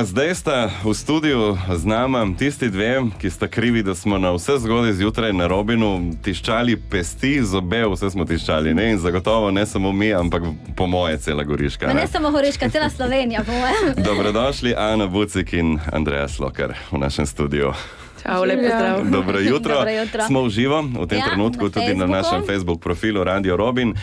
Zdaj sta v studiu z nama tisti dve, ki sta krivi, da smo na vse zgodaj zjutraj na Robinu tiščali pesti, zobe, vse smo tiščali, ne? In zagotovo ne samo mi, ampak po moje cela Goriška. Ne samo Goriška, cela Slovenija, po mojem. Dobrodošli Ana Bucik in Andreja Slokar v našem studiu. Čau, lep pozdrav. Dobro jutro. Smo v živo v tem trenutku tudi na našem Facebook profilu Radio Robin.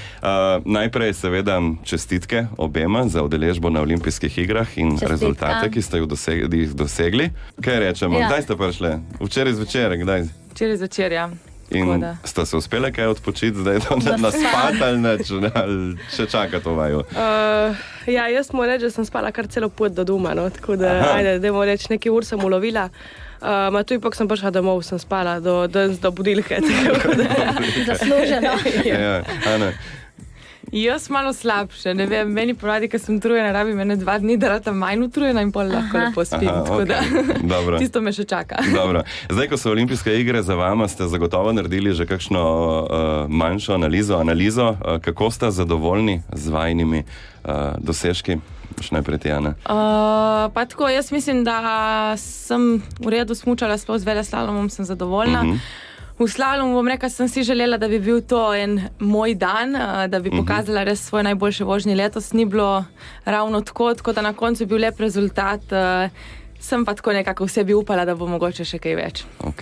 Najprej seveda čestitke obema za udeležbo na olimpijskih igrah in rezultate, ki ste jih dosegli. Kaj rečemo? Kdaj ste prišli? Včeraj zvečer, kdaj? Včeraj zvečer, ja. In sta se uspele kaj odpočiti, zdaj na spat ali še čaka to vaju? Ja, jaz moram reči, da sem spala kar celo pot do doma, no, tako da, dajmo reči, nekaj ur sem ulovila. Tu ipak sem prišla domov, sem spala do budilke. Zasluženo. Ja, Ana. Jaz malo slabše, ne vem, meni poradi, ker sem utrujena, rabim 2 dni, da rata manj utrujena in pol lahko lepo spim, tako da tisto me še čaka. Dobro. Zdaj, ko so olimpijske igre za vama, ste zagotovo naredili že kakšno manjšo analizo, kako ste zadovoljni z vajnimi dosežki? Še najprej ti, Ana. Pa tako, jaz mislim, da sem v redu smučala, sploh z veleslalomom sem zadovoljna. V slalomu bom rekla, sem si želela, da bi bil to en moj dan, da bi pokazala res svoj najboljše vožnje letos. Ni bilo ravno tako da na koncu bil lep rezultat. Sem pa tako nekako v sebi upala, da bo mogoče še kaj več. Ok.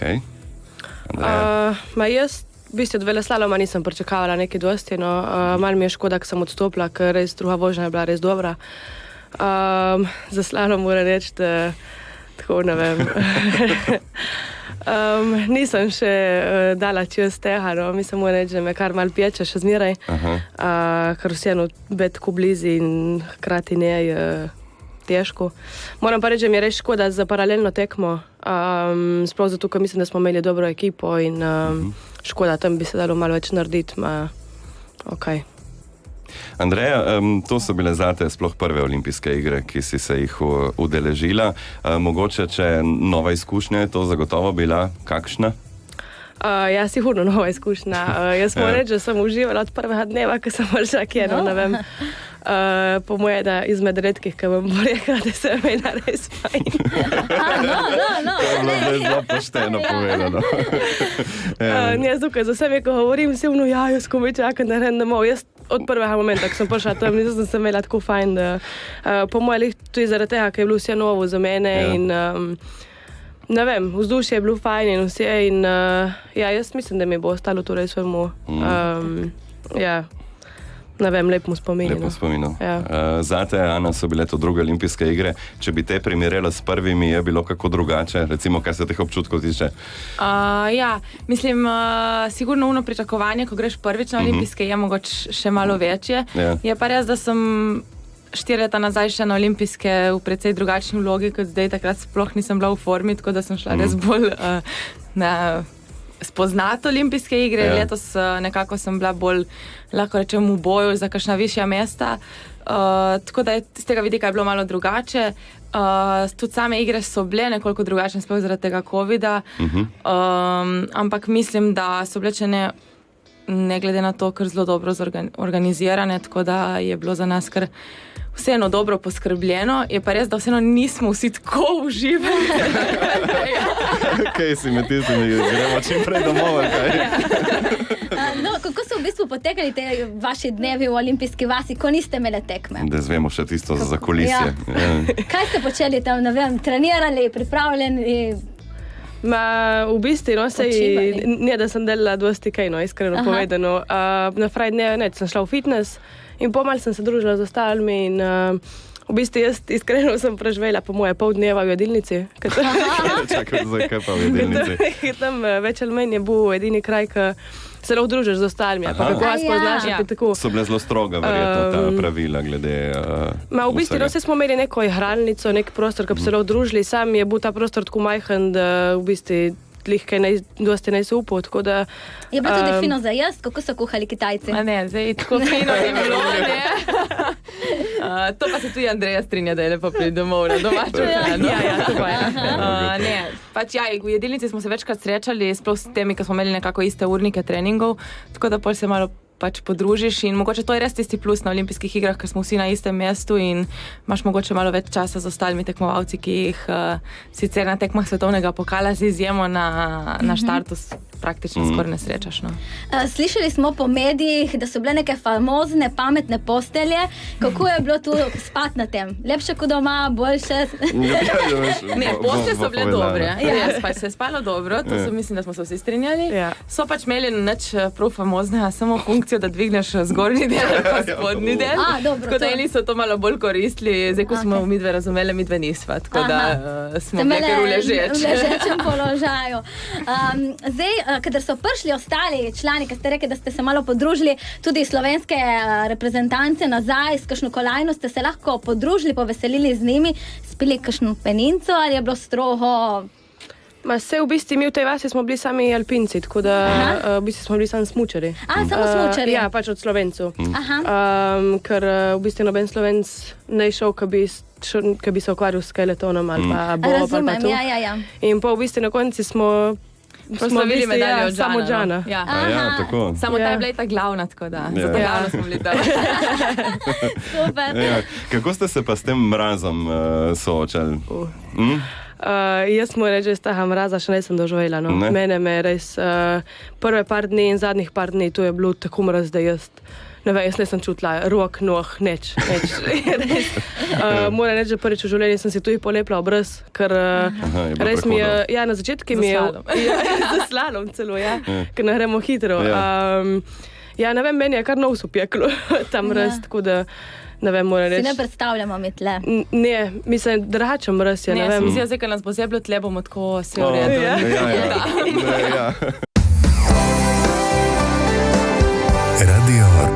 Jaz v bistvu od veleslaloma nisem pričakovala nekaj dosti, no. Malo mi je škoda, ko sem odstopila, ker res druga vožnja je bila res dobra. Za slalom moram reči, da tako ne vem. Nisem še dala čez tega, no. Mislim, moram reči, da me kar malo pječe še zmeraj, ker vseeno biti tako blizu in hkrati ne je težko. Moram pa reči, da mi je res škoda za paralelno tekmo, sploh zato, ker mislim, da smo imeli dobro ekipo in škoda, tam bi se dalo malo več narediti, okej. Andreja, to so bile zate sploh prve olimpijske igre, ki si se jih udeležila. Mogoče, če nova izkušnja je to zagotovo bila kakšna? Ja, sigurno nova izkušnja. Jaz moram reči, da sem uživala od prvega dneva, ko sem prišla kjeno, ne vem. Po moje, da izmed redkih, ki vam bo rekla, da se me je res fajn. To je bilo zdaj zelo pošteno povedano. Jaz tukaj za sebe, ko govorim, se jaz ko me čakam, da ne domov. Jaz od prvega momenta, ko sem prišla tam, nisem se imela tako fajn, da po moje tudi zaradi tega, ker je bilo vse novo za mene in ne vem, vzdušje je bilo fajn in vse in jaz mislim, da mi bo ostalo torej svojemu, ne vem, lepmu spominu. Lepo spominu. Zate, Ana, so bile to druge olimpijske igre. Če bi te primerjala s prvimi, je bilo kako drugače? Recimo, kar se teh občutkov tiče? Ja, mislim, sigurno ono pričakovanje, ko greš prvič na olimpijske, je mogoče še malo večje. Je pa res, da sem 4 leta nazaj še na olimpijske v precej drugačni vlogi, kot zdaj, takrat sploh nisem bila v formi, tako da sem šla res bolj spoznati olimpijske igre. Letos nekako sem bila bolj, lahko rečem, v boju za kakšna višja mesta. Tako da z tega vidika je bilo malo drugače. Tudi same igre so bile nekoliko drugačne, sploh zaradi tega covida. Ampak mislim, da so bile ne glede na to, ker zelo dobro organizirane, tako da je bilo za nas kar vseeno dobro poskrbljeno. Je pa res, da vseeno nismo vsi tako uživali. Kaj si med tistimi, gremo čim prej domov, kaj? Kako so v bistvu potekali te vaši dnevi v olimpijski vasi, ko niste imeli tekme? Da zvemo še tisto za kulisje. Kaj ste počeli tam, ne vem, trenirali, pripravljeni? V bistvu, ne da sem delala dosti kaj, iskreno povedano. Na Friday sem šla v fitness in pomalj sem se družila z ostalimi in v bistvu jaz iskreno sem preživela po moje pol dneva v jedilnici. Čakaj, zakaj pa v jedilnici? Tam več ali manj je bil edini kraj, ki se lahko družiš z ostalimi. Pa kako vas poznaš, tako. So bile zelo stroga, verjetno, ta pravila glede v bistvu, vse smo imeli neko igralnico, nek prostor, ki bi se lahko družili. Sam je bil ta prostor tako majhen, da v bistvu lihke dosti ne se upal, tako da... Je bilo tudi fino za jaz, kako so kuhali Kitajci? Ne, zdaj tako fino je bilo, ne? To pa se tudi Andreja strinja, da je lepo priti domov na domačo. Ja, to pa je. Pač v jedilnici smo se večkrat srečali, sploh s temi, ki smo imeli nekako iste urnike treningov, tako da pol se malo pač podružiš in mogoče to je res tisti plus na olimpijskih igrah, ker smo vsi na istem mestu in imaš mogoče malo več časa z ostalimi tekmovalci, ki jih sicer na tekmah svetovnega pokala z izjemo na štartu praktično skoraj ne srečaš. No. Slišali smo po medijih, da so bile neke famozne, pametne postelje. Kako je bilo tu spati na tem? Lepše kot doma, boljše? Ne, postelje so bile dobre. Ja, se je spalo dobro, to mislim, da smo se vsi strinjali. Ja. So pač imeli nič prav famoznega, samo funkcijo, da dvigneš zgornji del pa spodnji del. Tako da eni so to malo bolj koristili, zdaj ko smo midve razumeli, midve nisva, tako da smo nekaj v ležečem položaju. Zdaj, kadar so prišli ostali člani, ki ste rekli, da ste se malo podružili, tudi slovenske reprezentance nazaj, s kakšno kolajno ste se lahko podružili, poveselili z njimi, spili kakšno peninco ali je bilo strogo? Vse v bistvu mi v tej vasi smo bili sami alpinci, tako da v bistvu smo bili sami smučari. Samo smučari? Ja, pač od Slovencev. Ker v bistvu noben Slovenc ne šel, ki bi se ukvarjal s skeletonom ali pa bob. Razumem, ja. In pa v bistvu na konci smo proslavili medaljo od samo Džana. Ja, tako. Samo ta je bila ta glavna, tako da zato glavno smo bili tam. Super. Kako ste se pa s tem mrazom soočali? Jaz moram reči, da z tega mraza še nisem doživela. No. Mene me res prve par dni in zadnjih par dni to je bilo tako mraz, da jaz nisem čutila rok, noh, nič. Moram reči, da prvič v življenju sem si tudi polepila obraz, ker res mi je, na začetku mi je za slalom celo, ker ne gremo hitro. Ne vem, meni je kar nos upeklo tam mraz, tako da ne vem, moram reči. Si ne predstavljamo mi tle. Ne, mislim, dračem mraz je, ne vem. Mislim, da nas bo zeblo tle, bomo tako se v redu. Radio